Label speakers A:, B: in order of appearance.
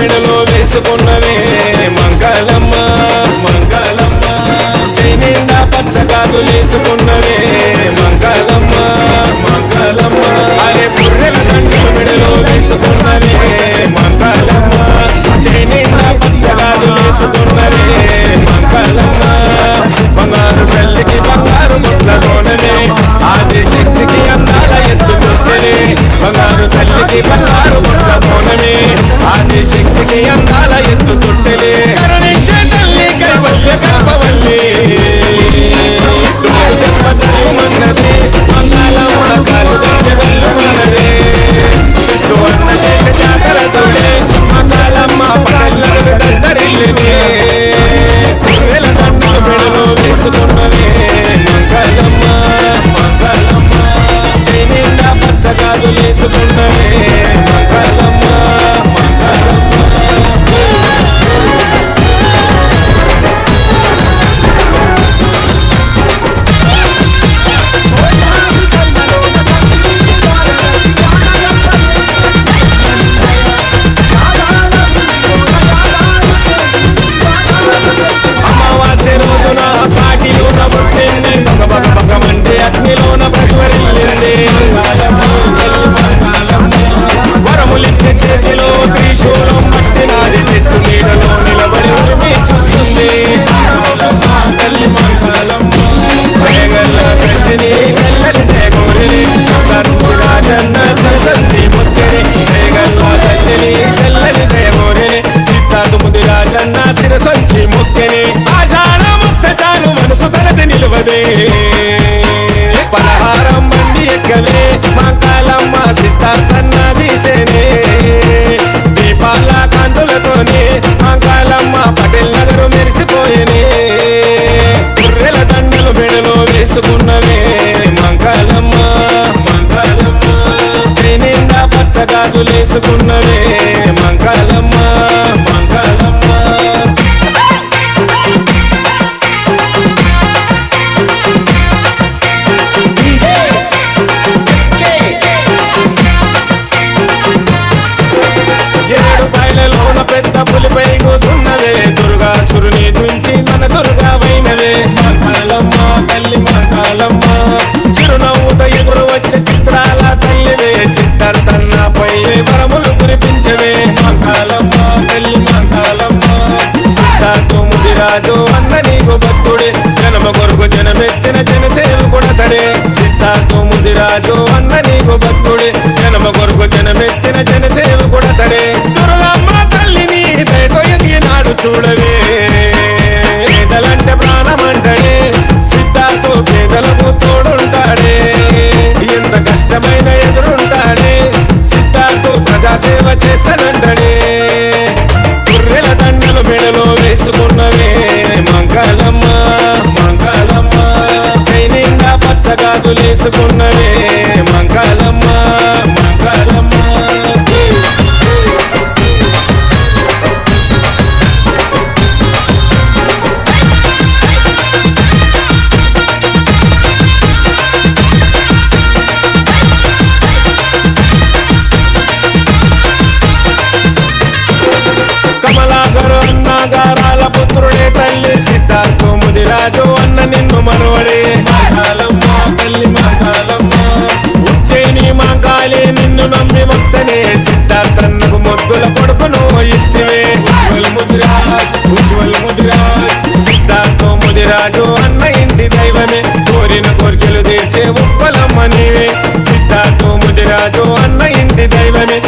A: మెడలో వేసుకున్నవే మంగళమ్మ మంగళమ్మ చైనిండా పచ్చగాజులు వేసుకున్నవే మంగళమ్మ మంగళమ్మ అరే పుర్రెల దండలు మెడలో వేసుకున్నవే మంగళమ్మ చైనిండా పచ్చగాజులు వేసుకున్నవే మంగళమ్మ బంగారు తల్లికి బంగారు ముట్లలోననే ఆది శక్తికి అందాల ఎత్తుకుంటేనే బంగారు తల్లికి బంగారు ముట్లలోననే ఆది శక్తికి అందాల ఎత్తుకుంటేనే కరుణించే తల్లి కైవల్య కల్పవల్లి మన్నది మంగళమ్మ కాలు గంజగల్లు మనదే శిష్టు అన్న చేసే జాతర తోడే మంగళమ్మ పల్లెలు దండరిల్లినే పుర్రెల దండలు మెడలో వేసుకున్నవే మంగళమ్మ మంగళమ్మ చైనిండా పచ్చగాజులు వేసుకున్నవే మంగళమ్మ మంగళమ్మ అమావాస్య రోజున కాటిలోన పుట్టింది భగమంటే అగ్నిలోన ప్రజ్వరిల్లింది వరములిచ్చే చేతిలో త్రిశూలం పట్టినాది చెట్టు నీడలో నిలబడి ఉరిమి చూస్తుంది తల్లి మంగళమ్మ ప్రేగల్ల తల్లిని కల్లరి దేగోరిని రాజన్న సరసంతి ముద్దని ప్రేగల్ల తల్లిని కల్లరి దేగోరిని సిద్ధార్థముది రాజన్న శిరసంచి ముక్కని ఆషాఢం వస్తే చాలు మనసు తనది నిలవదే పలహారం బండి ఎక్కవే మంగళమ్మ సిద్ధార్థన్న తీసేనే దీపాల కాంతులతోనే మంగళమ్మ పటేల్ నగరు మెరిసిపోయేనే పుర్రెల దండలు మెడలో వేసుకున్నవే మంగళమ్మ మంగళమ్మ చైనిండా పచ్చగాజులు వేసుకున్నవే మంగళమ్మ మంగళమ్మ ఏడు పైలలోన పెద్ద పులిపై కూసున్నవే దుర్గాసురుని నుంచి మన దుర్గావైనవే మంగళమ్మ తల్లి మంగళమ్మ చిరునవ్వుత ఎదురు వచ్చే చిత్రాల తల్లివే సిద్ధార్థన్నపై వరములు కురిపించవే మంగళమ్మ తల్లి మంగళమ్మ సిద్ధార్థముది రాజు అన్న నీకు భక్తుడే జనమ కొరకు జనమెత్తిన జనసేవకుడతడే సిద్ధార్థముది రాజు అన్న నీకు భక్తుడే జనమ కొరకు జనమెత్తిన జనసేవకుడతడే దుర్గమ్మ తల్లిని దయతో ఎదిగినాడు చూడవే పేదలంటే ప్రాణమంటడే సిద్ధార్థు పేదలకు తోడుంటాడే ఎంత కష్టమైన ఎదురుంటాడే సిద్ధార్థు ప్రజాసేవ చేస్తానంటాడే పుర్రెల దండలు మెడలో వేసుకున్నవే మంగళమ్మ మంగళమ్మ చైనిండా పచ్చగాజులు వేసుకున్నవే మంగళమ్మ మంగళమ్మ కమలాగరు అన్నగారాల పుత్రుడే తల్లి సిద్ధార్థముది రాజు అన్న నిన్ను మనవడే మంగళమ్మ తల్లి మంగళమ్మ ఉజ్జయిని మంగాళి నిన్ను నమ్మి వస్తేనే సిద్ధార్థన్నకు ముద్దుల కొడుకును ఇస్తివే ఉజ్వల్ ముదిరాజ్ సిద్ధార్థముది రాజు అన్న ఇంటి దైవమే కోరిన కోరికలు తీర్చే ఉప్పలమ్మ నీవే సిద్ధార్థముది రాజు అన్న ఇంటి దైవమే